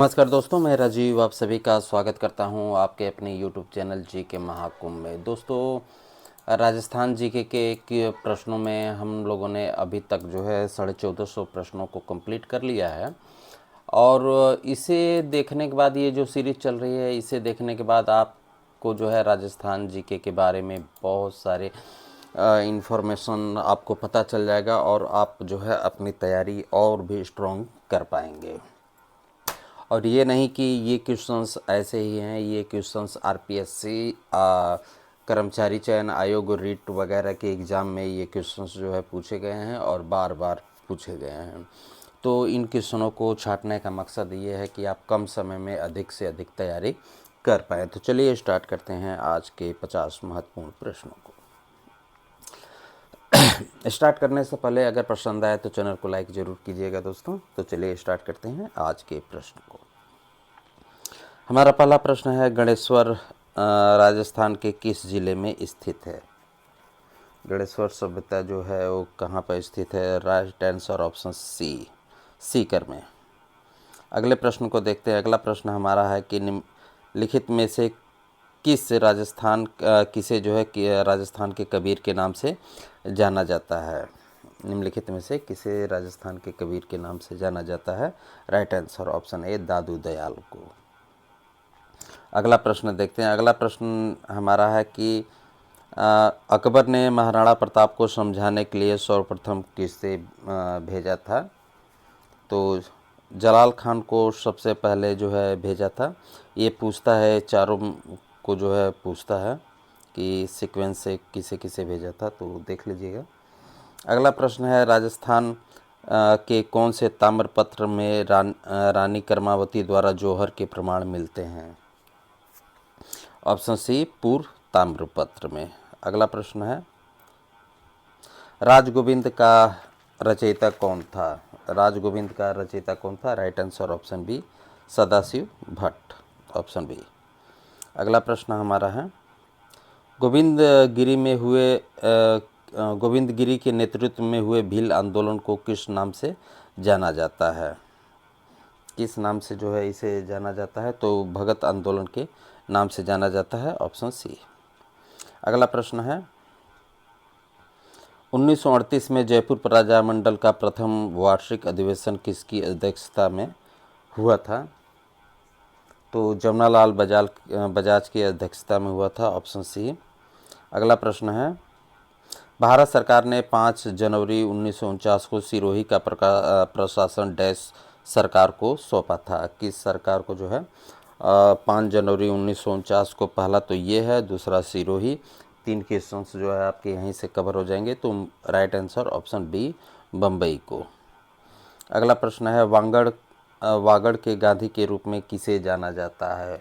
नमस्कार दोस्तों, मैं राजीव आप सभी का स्वागत करता हूं आपके अपने YouTube चैनल जी के महाकुंभ में। दोस्तों, राजस्थान जी के प्रश्नों में हम लोगों ने अभी तक जो है 1450 प्रश्नों को कंप्लीट कर लिया है। और इसे देखने के बाद, ये जो सीरीज़ चल रही है, इसे देखने के बाद आपको जो है राजस्थान जीके के बारे में बहुत सारे इन्फॉर्मेशन आपको पता चल जाएगा और आप जो है अपनी तैयारी और भी स्ट्रॉन्ग कर पाएंगे। और ये नहीं कि ये क्वेश्चंस ऐसे ही हैं, ये क्वेश्चंस आरपीएससी कर्मचारी चयन आयोग रीट वगैरह के एग्ज़ाम में ये क्वेश्चंस जो है पूछे गए हैं और बार बार पूछे गए हैं। तो इन क्वेश्चनों को छांटने का मकसद ये है कि आप कम समय में अधिक से अधिक तैयारी कर पाएँ। तो चलिए स्टार्ट करते हैं आज के 50 महत्वपूर्ण प्रश्नों को। स्टार्ट करने से पहले अगर पसंद आए तो चैनल को लाइक ज़रूर कीजिएगा दोस्तों। तो चलिए स्टार्ट करते हैं आज के प्रश्न को। हमारा पहला प्रश्न है, गणेश्वर राजस्थान के किस ज़िले में स्थित है? गणेश्वर सभ्यता जो है वो कहाँ पर स्थित है? Right answer option C, Sikar में। अगले प्रश्न को देखते हैं। अगला प्रश्न हमारा है कि निम्नलिखित में से किसे जो है कि राजस्थान के कबीर के नाम से जाना जाता है? निम्नलिखित में से किसे राजस्थान के कबीर के नाम से जाना जाता है? राइट आंसर ऑप्शन ए, दादू दयाल को। अगला प्रश्न देखते हैं। अगला प्रश्न हमारा है कि अकबर ने महाराणा प्रताप को समझाने के लिए सर्वप्रथम किसे भेजा था? तो जलाल खान को सबसे पहले जो है भेजा था। ये पूछता है, चारों को जो है पूछता है कि सीक्वेंस से किसे किसे भेजा था, तो देख लीजिएगा। अगला प्रश्न है, राजस्थान के कौन से ताम्रपत्र में रानी कर्मावती द्वारा जौहर के प्रमाण मिलते हैं? ऑप्शन सी, पूर्व ताम्रपत्र में। अगला प्रश्न है, राजगोविंद का रचयिता कौन था? राजगोविंद का रचयिता कौन था? Right answer option B, Sadashiv Bhatt, option B. अगला प्रश्न हमारा है, गोविंद गिरी के नेतृत्व में हुए भील आंदोलन को किस नाम से जाना जाता है? किस नाम से जो है इसे जाना जाता है? तो भगत आंदोलन के नाम से जाना जाता है, ऑप्शन सी। अगला प्रश्न है, 1938 में जयपुर प्रजामंडल का प्रथम वार्षिक अधिवेशन किसकी अध्यक्षता में हुआ था? तो जमनालाल बजाज की अध्यक्षता में हुआ था, ऑप्शन सी। अगला प्रश्न है, भारत सरकार ने 5 जनवरी 1949 को सिरोही का प्रशासन डैश सरकार को सौंपा था? किस सरकार को जो है 5 जनवरी 1949 को? पहला तो ये है, दूसरा सिरोही। 3 क्वेश्चंस जो है आपके यहीं से कवर हो जाएंगे। तो right answer option B, Bombay को। अगला प्रश्न है, वागड़ के गांधी के रूप में किसे जाना जाता है?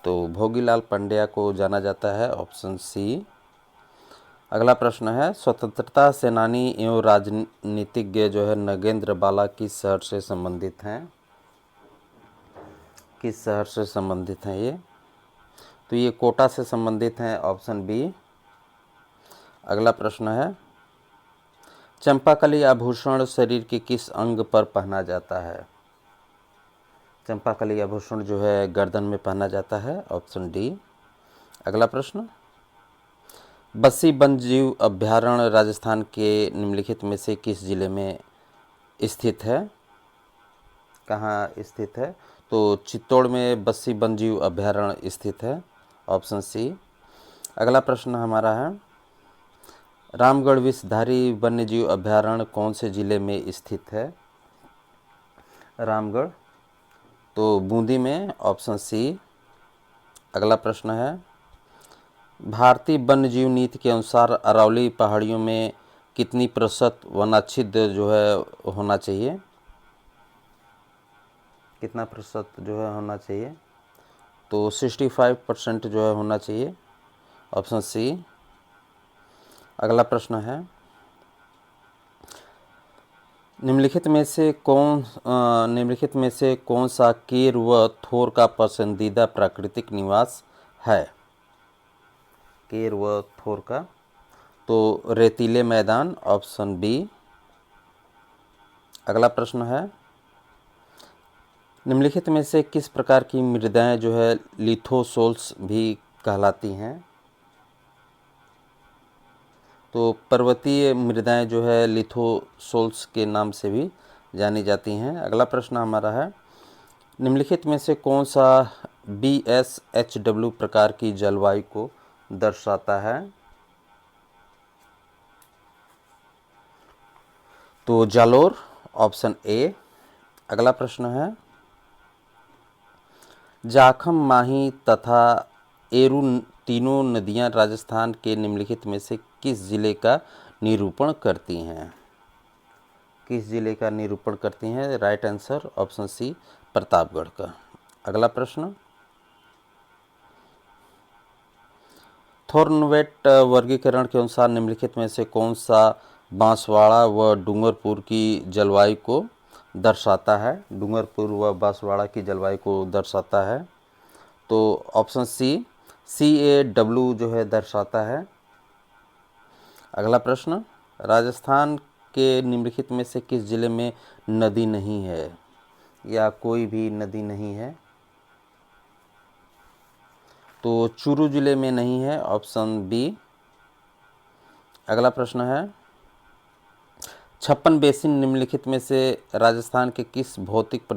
तो भोगीलाल पंड्या को जाना जाता है, ऑप्शन सी। अगला प्रश्न है, स्वतंत्रता सेनानी एवं राजनीतिज्ञ जो है नगेंद्र बाला किस शहर से संबंधित हैं? किस शहर से संबंधित हैं ये? तो ये कोटा से संबंधित हैं, ऑप्शन बी। अगला प्रश्न है, चंपाकली आभूषण शरीर के किस अंग पर पहना जाता है? चंपाकली आभूषण जो है गर्दन में पहना जाता है, ऑप्शन डी। अगला प्रश्न, बस्सी वन्यजीव अभयारण्य राजस्थान के निम्नलिखित में से किस जिले में स्थित है? कहाँ स्थित है? तो चित्तौड़ में बस्सी वन्यजीव अभयारण्य स्थित है, ऑप्शन सी। अगला प्रश्न हमारा है, रामगढ़ विषधारी वन्यजीव अभयारण्य कौन से जिले में स्थित है? रामगढ़ तो बूंदी में, ऑप्शन सी। अगला प्रश्न है, भारतीय वन्यजीव नीति के अनुसार अरावली पहाड़ियों में कितनी प्रतिशत वनाच्छिद्र जो है होना चाहिए? कितना प्रतिशत जो है होना चाहिए? तो 65% जो है होना चाहिए, ऑप्शन सी। अगला प्रश्न है, निम्नलिखित में से कौन सा कीर व थोर का पसंदीदा प्राकृतिक निवास है? कीर व थोर का, तो रेतीले मैदान, ऑप्शन बी। अगला प्रश्न है, निम्नलिखित में से किस प्रकार की मृदाएं जो है लिथोसोल्स भी कहलाती हैं? तो पर्वतीय मृदाएं जो है लिथोसोल्स के नाम से भी जानी जाती हैं। अगला प्रश्न हमारा है, निम्नलिखित में से कौन सा BSHW प्रकार की जलवायु को दर्शाता है? तो जालोर, ऑप्शन ए। अगला प्रश्न है, जाखम, माही तथा एरू तीनों नदियां राजस्थान के निम्नलिखित में से किस जिले का निरूपण करती हैं? किस जिले का निरूपण करती हैं? Right answer option C, Pratapgarh का। अगला प्रश्न, थोर्नवेट वर्गीकरण के अनुसार निम्नलिखित में से कौन सा बांसवाड़ा व डूंगरपुर की जलवायु को दर्शाता है? डूंगरपुर व बांसवाड़ा की जलवायु को दर्शाता है। तो ऑप्शन सी, CAW जो है दर्शाता है। अगला प्रश्न, राजस्थान के निम्नलिखित में से किस जिले में नदी नहीं है या कोई भी नदी नहीं है? तो चूरू जिले में नहीं है, ऑप्शन बी। अगला प्रश्न है, 56 बेसिन निम्नलिखित में से राजस्थान के किस भौतिक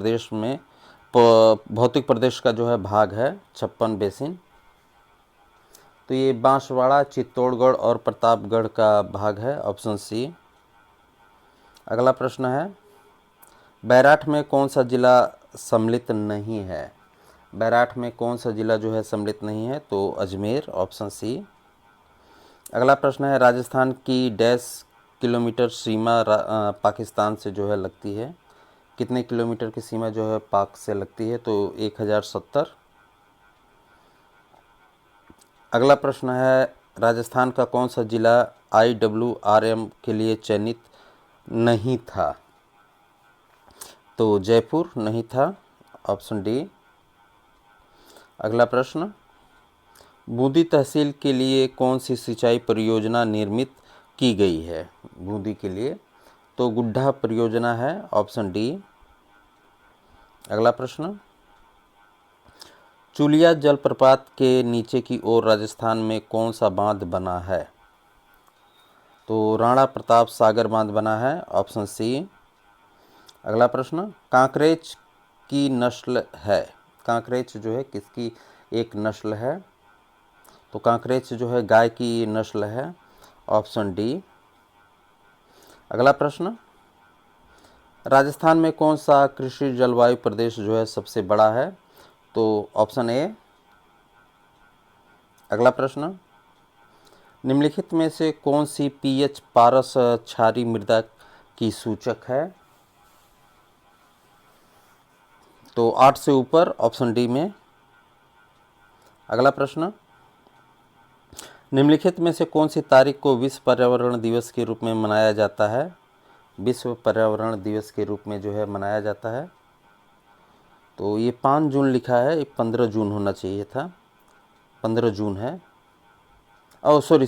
प्रदेश का जो है भाग है? 56 बेसिन, तो ये बांसवाड़ा, चित्तौड़गढ़ और प्रतापगढ़ का भाग है, ऑप्शन सी। अगला प्रश्न है, बैराठ में कौन सा जिला सम्मिलित नहीं है? बैराठ में कौन सा जिला जो है सम्मिलित नहीं है? तो अजमेर, ऑप्शन सी। अगला प्रश्न है, राजस्थान की डैश किलोमीटर सीमा पाकिस्तान से जो है लगती है? कितने किलोमीटर की सीमा जो है पाक से लगती है? तो 1070। अगला प्रश्न है, राजस्थान का कौन सा जिला IWRM के लिए चयनित नहीं था? तो जयपुर नहीं था, ऑप्शन डी। अगला प्रश्न, बूंदी तहसील के लिए कौन सी सिंचाई परियोजना निर्मित की गई है? बूंदी के लिए तो गुड्ढा परियोजना है, ऑप्शन डी। अगला प्रश्न, चुलिया जलप्रपात के नीचे की ओर राजस्थान में कौन सा बांध बना है? तो राणा प्रताप सागर बांध बना है, ऑप्शन सी। अगला प्रश्न, कांकरेज की नस्ल है? कांकरेज जो है किसकी एक नस्ल है? तो कांकरेज जो है गाय की नस्ल है, ऑप्शन डी। अगला प्रश्न, राजस्थान में कौन सा कृषि जलवायु प्रदेश जो है सबसे बड़ा है? तो ऑप्शन ए। अगला प्रश्न, निम्नलिखित में से कौन सी pH पारस क्षारीय मृदा की सूचक है? तो 8 से ऊपर, ऑप्शन डी में। अगला प्रश्न, निम्नलिखित में से कौन सी तारीख को विश्व पर्यावरण दिवस के रूप में मनाया जाता है? विश्व पर्यावरण दिवस के रूप में जो है मनाया जाता है? तो ये 5 जून लिखा है, ये 15 जून होना चाहिए था, 15 जून है। ओह सॉरी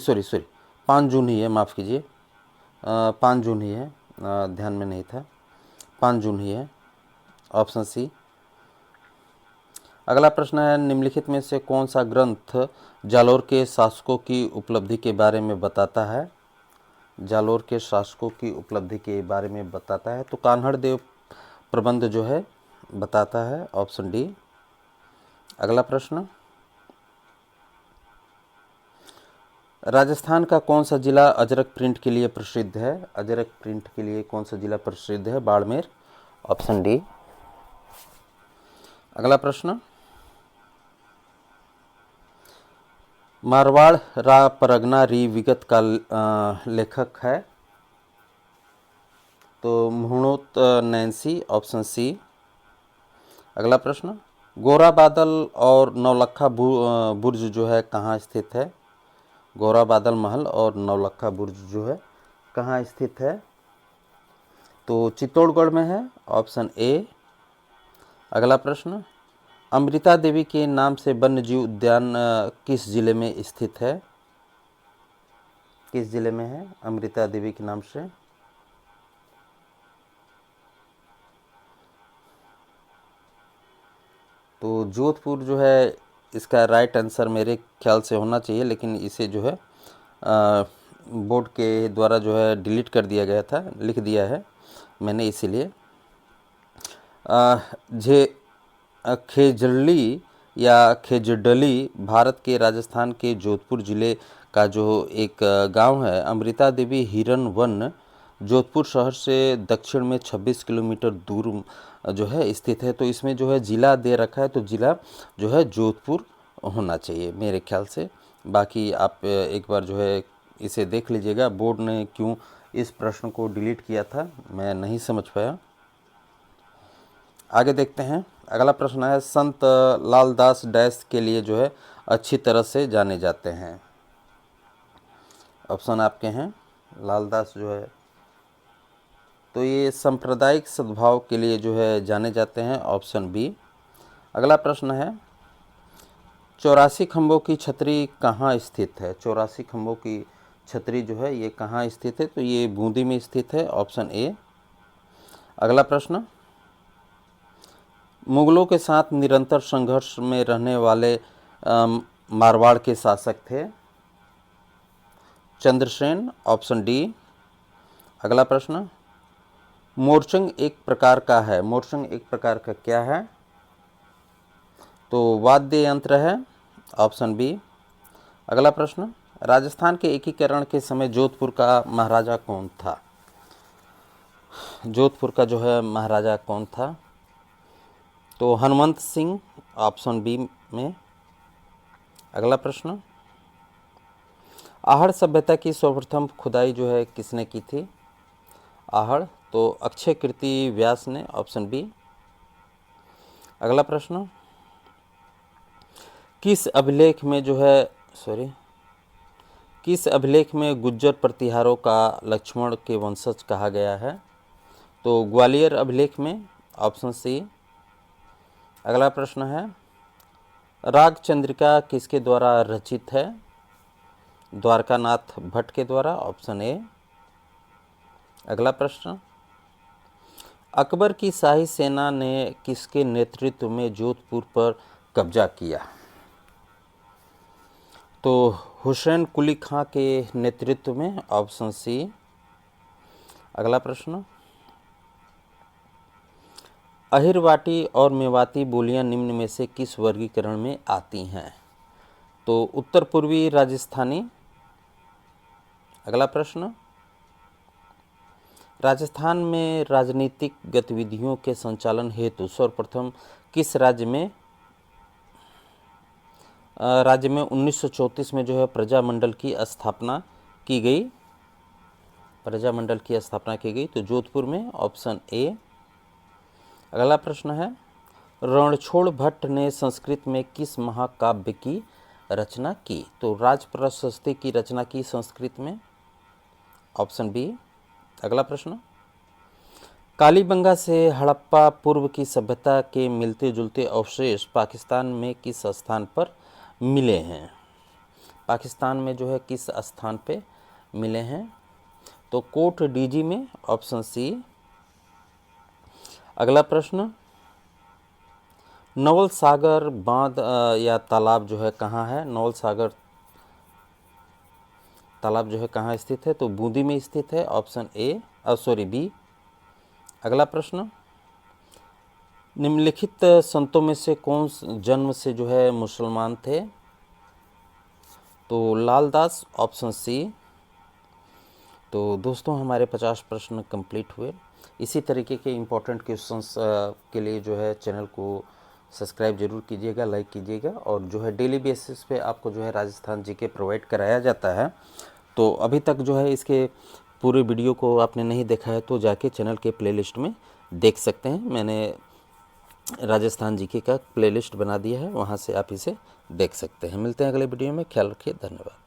5 जून ही है, माफ़ कीजिए, 5 जून ही है, ध्यान में नहीं था, 5 जून ही है, ऑप्शन सी। अगला प्रश्न है, निम्नलिखित में से कौन सा ग्रंथ जालोर के शासकों की उपलब्धि के बारे में बताता है? जालोर के शासकों की उपलब्धि के बारे में बताता है? तो कान्हड़ देव प्रबंध जो है बताता है, ऑप्शन डी। अगला प्रश्न, राजस्थान का कौन सा जिला अजरक प्रिंट के लिए प्रसिद्ध है? अजरक प्रिंट के लिए कौन सा जिला प्रसिद्ध है? Barmer, option D. अगला प्रश्न, मारवाड़ रा परगना री विगत का लेखक है? तो मुहणोत नैन्सी, ऑप्शन सी। अगला प्रश्न, गोरा बादल और नौलखा बुर्ज जो है कहाँ स्थित है? गोरा बादल महल और नौलखा बुर्ज जो है कहाँ स्थित है? तो चित्तौड़गढ़ में है, ऑप्शन ए। अगला प्रश्न, अमृता देवी के नाम से वन्यजीव उद्यान किस जिले में स्थित है? किस जिले में है अमृता देवी के नाम से? तो जोधपुर जो है इसका राइट आंसर मेरे ख्याल से होना चाहिए, लेकिन इसे जो है बोर्ड के द्वारा जो है डिलीट कर दिया गया था, लिख दिया है मैंने इसीलिए। खेजड़ली या खेजडली भारत के राजस्थान के जोधपुर ज़िले का जो एक गांव है। अमृता देवी हिरन वन जोधपुर शहर से दक्षिण में 26 किलोमीटर दूर जो है स्थित है। तो इसमें जो है ज़िला दे रखा है, तो ज़िला जो है जोधपुर होना चाहिए मेरे ख्याल से। बाकी आप एक बार जो है इसे देख लीजिएगा, बोर्ड ने क्यों इस प्रश्न को डिलीट किया था मैं नहीं समझ पाया। आगे देखते हैं। अगला प्रश्न है, संत लालदास डैश के लिए जो है अच्छी तरह से जाने जाते हैं। ऑप्शन आपके हैं। लालदास जो है तो ये सांप्रदायिक सद्भाव के लिए जो है जाने जाते हैं, ऑप्शन बी। अगला प्रश्न है, 84 खंभों की छतरी कहाँ स्थित है। 84 खंभों की छतरी जो है ये कहाँ स्थित है, तो ये बूंदी में स्थित है, ऑप्शन ए। अगला प्रश्न, मुगलों के साथ निरंतर संघर्ष में रहने वाले मारवाड़ के शासक थे। Chandrasen, option D. अगला प्रश्न, मोरचंग एक प्रकार का है। मोरचंग एक प्रकार का क्या है, तो वाद्य यंत्र है, ऑप्शन बी। अगला प्रश्न, राजस्थान के एकीकरण के समय जोधपुर का महाराजा कौन था। जोधपुर का जो है महाराजा कौन था, तो हनुमंत सिंह, ऑप्शन बी में। अगला प्रश्न, आहड़ सभ्यता की सर्वप्रथम खुदाई जो है किसने की थी। आहड़, तो अक्षय कीर्ति व्यास ने, ऑप्शन बी। अगला प्रश्न, किस अभिलेख में गुज्जर प्रतिहारों का लक्ष्मण के वंशज कहा गया है, तो ग्वालियर अभिलेख में, ऑप्शन सी। अगला प्रश्न है, राग चंद्रिका किसके द्वारा रचित है। द्वारकानाथ भट्ट के द्वारा, ऑप्शन ए। अगला प्रश्न, अकबर की शाही सेना ने किसके नेतृत्व में जोधपुर पर कब्जा किया, तो हुसैन कुली खां के नेतृत्व में, ऑप्शन सी। अगला प्रश्न, अहिरवाटी और मेवाती बोलियां निम्न में से किस वर्गीकरण में आती हैं, तो उत्तर पूर्वी राजस्थानी। अगला प्रश्न, राजस्थान में राजनीतिक गतिविधियों के संचालन हेतु सर्वप्रथम किस राज्य में 1934 में जो है प्रजामंडल की स्थापना की गई। तो जोधपुर में, ऑप्शन ए। अगला प्रश्न है, रणछोड़ भट्ट ने संस्कृत में किस महाकाव्य की रचना की, तो राज प्रशस्ति की रचना की संस्कृत में, ऑप्शन बी। अगला प्रश्न, कालीबंगा से हड़प्पा पूर्व की सभ्यता के मिलते जुलते अवशेष पाकिस्तान में किस स्थान पर मिले हैं। पाकिस्तान में जो है किस स्थान पे मिले हैं, तो कोट डीजी में, ऑप्शन सी। अगला प्रश्न, नवल सागर बांध या तालाब जो है कहाँ है। नवल सागर तालाब जो है कहाँ स्थित है, तो बूंदी में स्थित है, ऑप्शन बी। अगला प्रश्न, निम्नलिखित संतों में से कौन जन्म से जो है मुसलमान थे, तो लालदास, ऑप्शन सी। तो दोस्तों हमारे 50 प्रश्न कंप्लीट हुए। इसी तरीके के इम्पोर्टेंट क्वेश्चंस के लिए जो है चैनल को सब्सक्राइब जरूर कीजिएगा, लाइक कीजिएगा, और जो है डेली बेसिस पे आपको जो है राजस्थान जीके प्रोवाइड कराया जाता है। तो अभी तक जो है इसके पूरे वीडियो को आपने नहीं देखा है तो जाके चैनल के प्लेलिस्ट में देख सकते हैं। मैंने राजस्थान जीके का प्लेलिस्ट बना दिया है, वहाँ से आप इसे देख सकते हैं। मिलते हैं अगले वीडियो में, ख्याल रखिए, धन्यवाद।